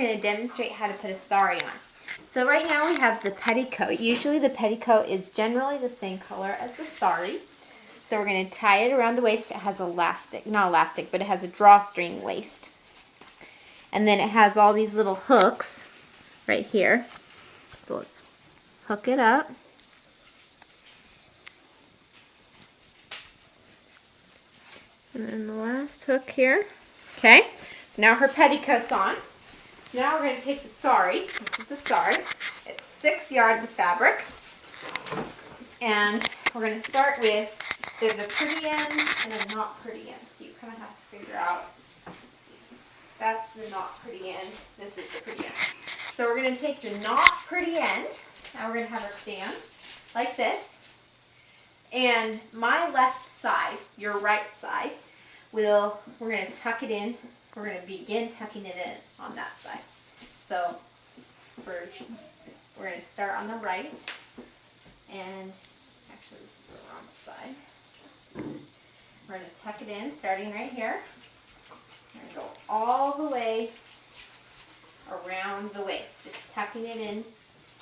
going to demonstrate how to put a sari on. So right now we have the petticoat. Usually the petticoat is generally the same color as the sari. So we're going to tie it around the waist. It has elastic, not elastic, but it has a drawstring waist. And then it has all these little hooks right here. So let's hook it up. And then the last hook here. Okay, so now her petticoat's on. Now we're going to take the sari. This is the sari. It's 6 yards of fabric. And we're going to start with, there's a pretty end and a not pretty end. So you kind of have to figure out, let's see, that's the not pretty end. This is the pretty end. So we're going to take the not pretty end. Now we're going to have her stand like this. And my left side, your right side, we're going to tuck it in. We're going to begin tucking it in on that side. So we're going to start on the right. And actually this is the wrong side. So we're going to tuck it in starting right here. We're going to go all the way around the waist, just tucking it in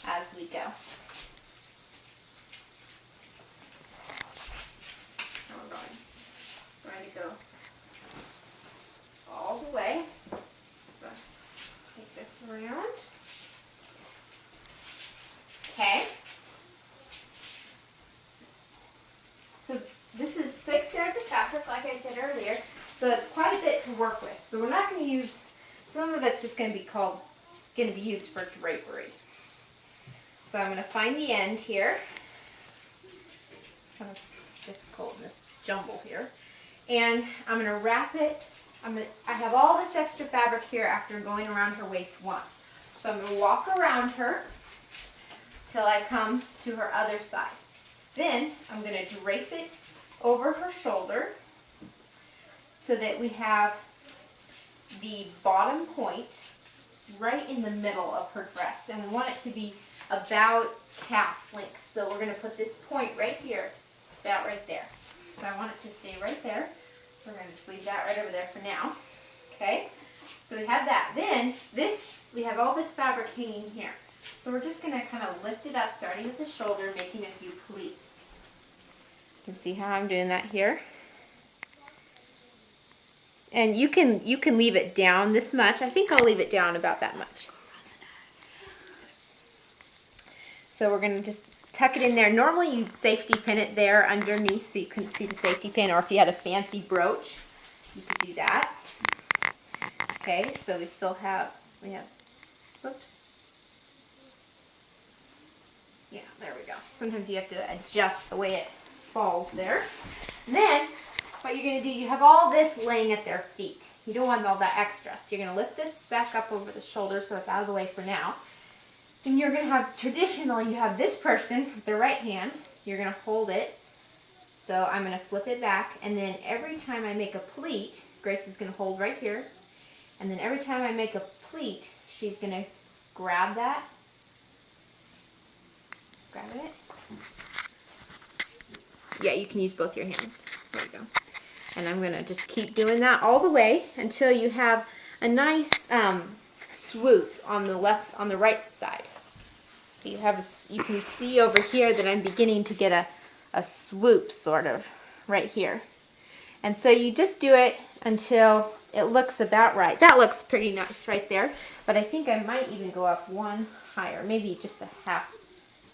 as we go. We're going to go all the way. So take this around. Okay. So this is 6 yards of fabric, like I said earlier. So it's quite a bit to work with. So we're not going to use, some of it's just going to be used for drapery. So I'm going to find the end here. It's kind of difficult in this jumble here. And I'm going to wrap it. I have all this extra fabric here after going around her waist once. So I'm going to walk around her till I come to her other side. Then I'm going to drape it over her shoulder so that we have the bottom point right in the middle of her dress. And we want it to be about calf length. So we're going to put this point right here, about right there. So I want it to stay right there. So we're going to just leave that right over there for now. Okay, so we have that. Then we have all this fabric hanging here. So we're just going to kind of lift it up, starting at the shoulder, making a few pleats. You can see how I'm doing that here. And you can leave it down this much. I think I'll leave it down about that much. So we're going to just tuck it in there. Normally you'd safety pin it there underneath so you couldn't see the safety pin, or if you had a fancy brooch, you could do that. Okay, so whoops. Yeah, there we go. Sometimes you have to adjust the way it falls there. And then what you're going to do, you have all this laying at their feet. You don't want all that extra. So you're going to lift this back up over the shoulder so it's out of the way for now. And you're going to have, traditionally, you have this person with their right hand. You're going to hold it. So I'm going to flip it back. And then every time I make a pleat, Grace is going to hold right here. And then every time I make a pleat, she's going to grab that. Grab it. Yeah, you can use both your hands. There you go. And I'm going to just keep doing that all the way until you have a nice swoop on the right side. So you can see over here that I'm beginning to get a swoop sort of right here. And so you just do it until it looks about right. That looks pretty nice right there. But I think I might even go up one higher, maybe just a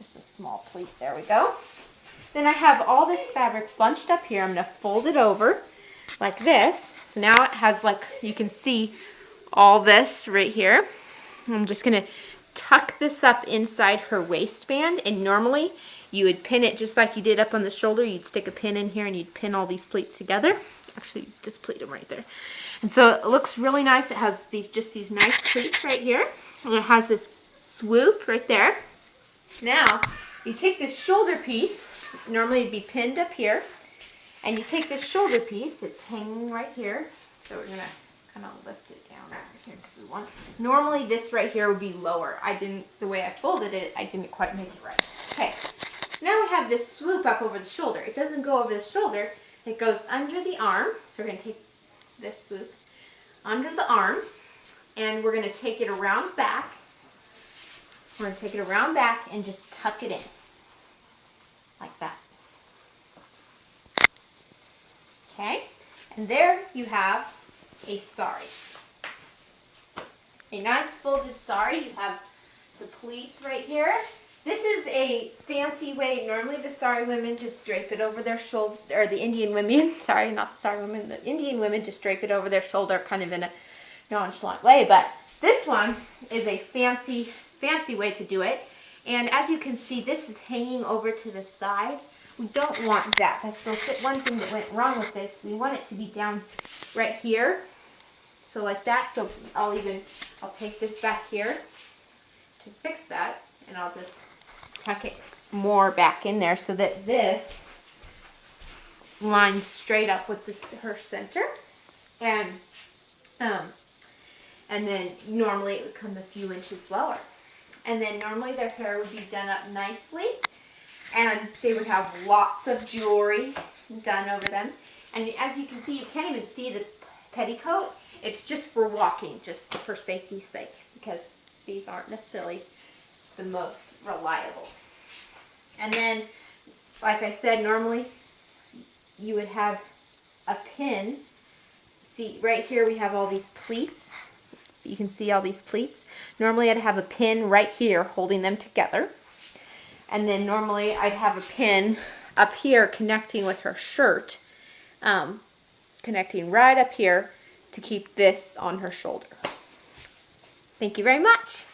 small pleat. There we go. Then I have all this fabric bunched up here. I'm going to fold it over like this. So now it has, like, you can see all this right here. I'm just going to tuck this up inside her waistband. And normally you would pin it just like you did up on the shoulder. You'd stick a pin in here and you'd pin all these pleats together. Actually, just pleat them right there. And so it looks really nice. It has just these nice pleats right here. And it has this swoop right there. Now, you take this shoulder piece. Normally it'd be pinned up here. And you take this shoulder piece. It's hanging right here. So we're going to kind of lift it down right here because we want. Normally this right here would be lower. The way I folded it, I didn't quite make it right. Okay. So now we have this swoop up over the shoulder. It doesn't go over the shoulder. It goes under the arm. So we're going to take this swoop under the arm. and we're going to take it around back. We're going to take it around back and just tuck it in. Like that. Okay? And there you have a sari. A nice folded sari. You have the pleats right here. This is a fancy way. Normally the Sari women just drape it over their shoulder, or the Indian women, sorry, not the Sari women, the Indian women just drape it over their shoulder kind of in a nonchalant way. But this one is a fancy way to do it. And as you can see, this is hanging over to the side. We don't want that. That's the one thing that went wrong with this. We want it to be down right here. So like that. So I'll take this back here to fix that. And I'll just tuck it more back in there so that this lines straight up with her center. And then normally it would come a few inches lower. And then normally their hair would be done up nicely. And they would have lots of jewelry done over them. And as you can see, you can't even see the petticoat. It's just for walking, just for safety's sake, because these aren't necessarily the most reliable. And then, like I said, normally you would have a pin. See, right here we have all these pleats. You can see all these pleats. Normally I'd have a pin right here holding them together. And then normally I'd have a pin up here connecting with her shirt, connecting right up here to keep this on her shoulder. Thank you very much.